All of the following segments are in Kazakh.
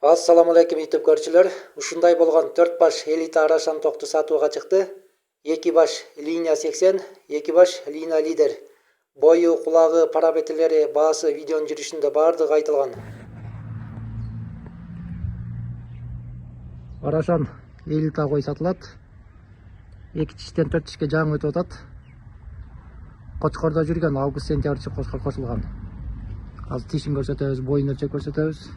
Assalamu alaikum YouTube көрчүлөр. Ушундай болгон 4 баш элита арашан токту сатууга чыкты. 2 баш линия 80, 2 баш линия лидер. Бою, кулагы, параметрлери, баасы видеонун жүрүшүндө бардыгы айтылган. Арашан элита кой сатылат. 2 тиштен 4 тишке жаңы өтүп атат. Кочкордо жүргөн август сентябрь кочкор кошулган. Азыр тишин көрсөтөбүз, боюн өлчөп көрсөтөбүз.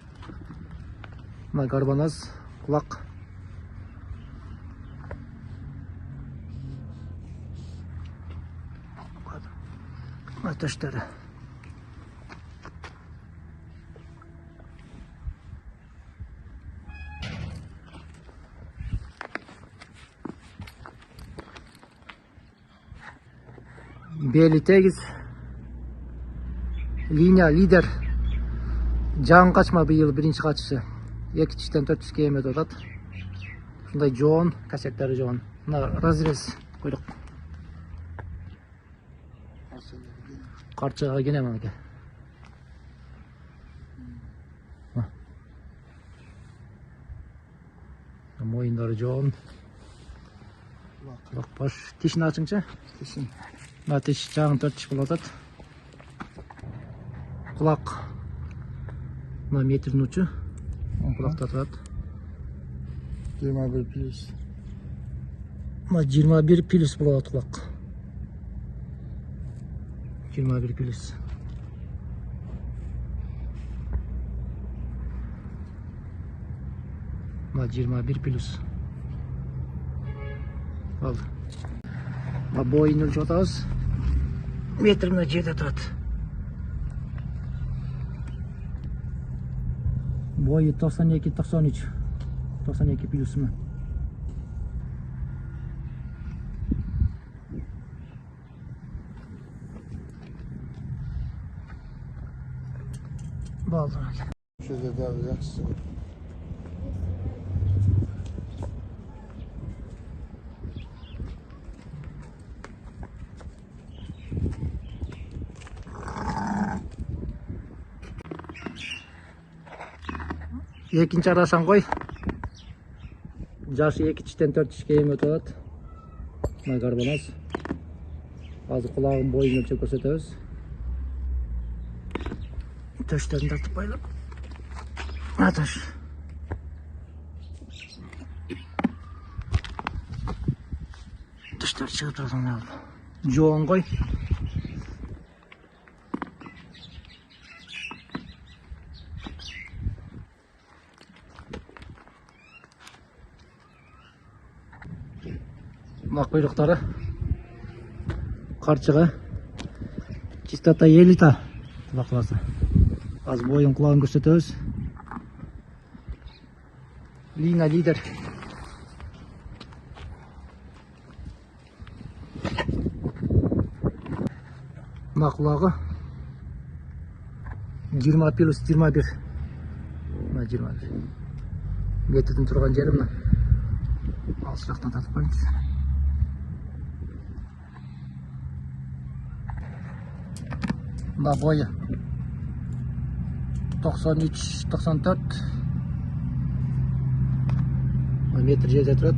Мына карбоназ, кулак. Мына төштөрү. Бели тегиз. Линия лидер. Жаңы качма быйыл биринчи качышы. 2 тиштен 4 тишке эме өтүп атат. Ушундай жоон, касектери жоон. Мына разрез койдук. Карчыга кене мынакей. Моюндары жоон. Кулак баш. Тишин ачыңчы? Тишин. Мына тиш жаңы 4 тиш болуп атат. Кулак. Мына метрдин учу. Кулакта турат. 21 плюс. Мына 21 плюс болот кулак. 21 плюс. Мына 21 плюс. Ал. Мына боюн өлчөп атабыз. Метр мына жерде турат. Boyu 92-93. 92 плюс mu? Baldır. Şöyle de yaksın. Экинчи арашан кой. Жашы 2 тиштен 4 тишке эме өтүп атат. Мына карбоназ. Азыр кулагын боюн өлчөп көрсөтөбүз. Төштөрүн тартып байлап. Мына төш. Төштөр чыгып турат мына. Жоон кой. Мына куйруктары. Карчыга. Чистота элита. Бакыласы. Аз боюн кулагын көрсөтөбүз. Линия лидер. Мына кулагы. 20 плюс 21. Мына 21. Метрдин турган жери мына. Алысырактан тартып коюңуз. Мына бою 93-94. Метр жерде турат.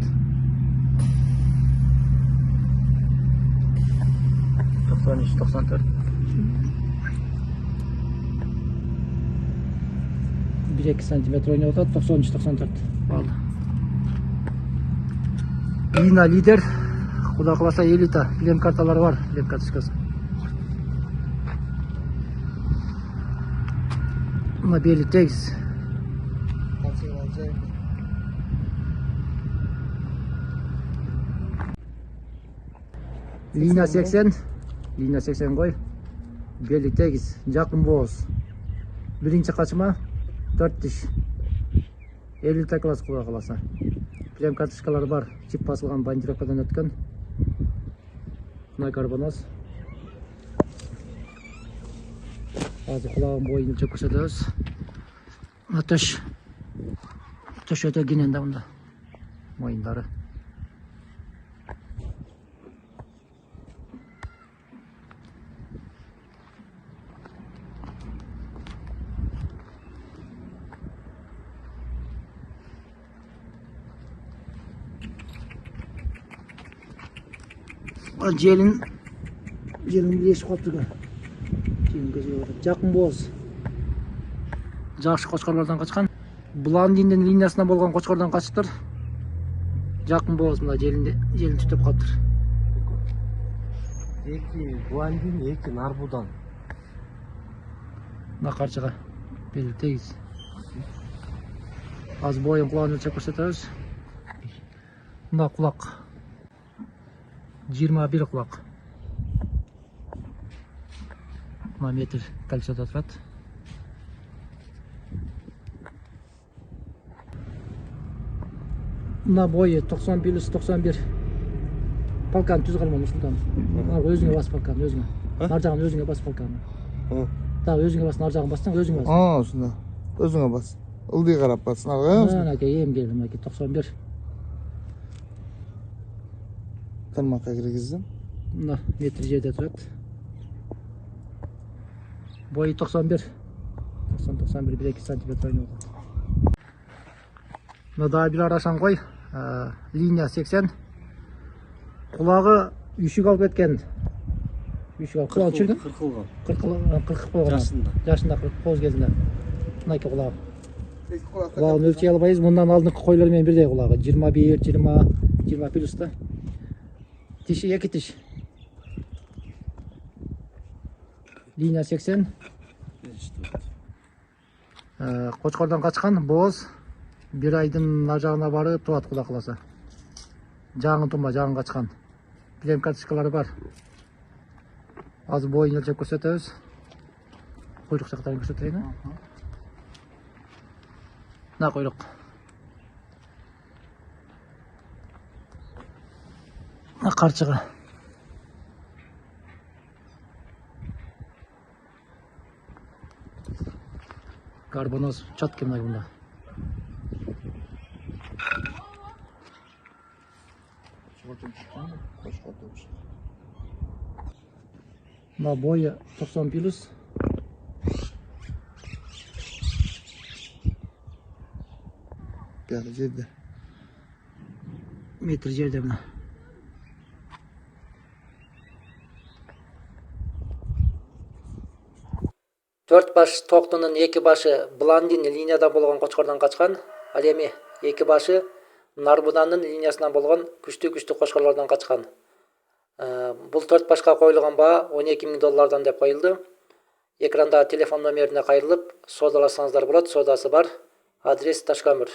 93-94. 1-2 сантиметр ойнап атат. 93-94. Балды. Линия лидер. Куда каласа элита. Плем карталары бар. Плем карточкасы. Мына бели тегиз. Линия 80. Линия 80 кой. Бели тегиз. Жакын бооз. Биринчи качма 4 тиш. Элита класс кула каласа. Плем карточкалары бар. Чип басылган, бандировкадан өткөн. Мына карбоназ. Азыр кулагын боюн өлчөп көрсөтөбүз. Мына төш. Төш өтө кенен да мында. Моюндары. Желин билешип калыптыр го. Желин көзгө барат. Жакын боз. Жакшы кочкорлордон качкан. Блондиндин линиясына болгон кочкордон качыптыр. Жакын боз мына желин түтүп калыптыр. Эки блондин, эки нарбудан. Мына карчыга бели тегиз. Аз боюн кулагын өлчөп көрсөтөбүз. Мына кулак 21 кулак. Мына метр кольцодо турат. Мына бою 90 плюс 91. Полкан түз калма Нурсултан. Мына өзүңө бас полкан, өзүңө. Нар жагын өзүңө бас полкан. Да, өзүңө бас, нар жагын бассаң өзүңө бас. Ошондо. Өзүңө бас. Ылдый карап бас. Мына эм келди, мына 91. Тармакка киргиздим. Мына метр жерде турат. Бою 91. 90-91 1-2 сантиметр ойнойт. Мына да бир арашан кой. Линия 80. Кулагы үйшүк алып кеткен. Үйшүк алып кулак чүрдү? 40 койгон. Жашында 49 кезинде. Мынакей кулагы. Кулагын өлчөй албайбыз. Мындан алдыңкы койлор менен бирдей кулагы. 21, 20 плюс да. Тиши 2 тиш. Линия 80. Кочкордон качкан боз. Bir айдын нажагына барып туат куда кыласа. Жаңы тумба, жаңы качкан. Билем карточкалары бар. Аз боюн өлчөп көрсөтөбүз. Куйрук жактарын көрсөтөйүн. Мына куйрук. Мына карчыга. Карбоноз чаткы мына бунда. Мына бою 90 плюс. Бияка жерде. Метр жерде мына. Төрт баш токтунун эки башы блондин линияда болгон кочкордон качкан. Ал эми эки башы нарбуданын линиясынан болгон күчтүү кочкорлордон качкан. Бул төрт башка коюлган баа $12,000 деп коюлду. Экранда телефон номерине кайрылып, соодалашсаңыздар болот. Соодасы бар. Адрес Ташкөмүр.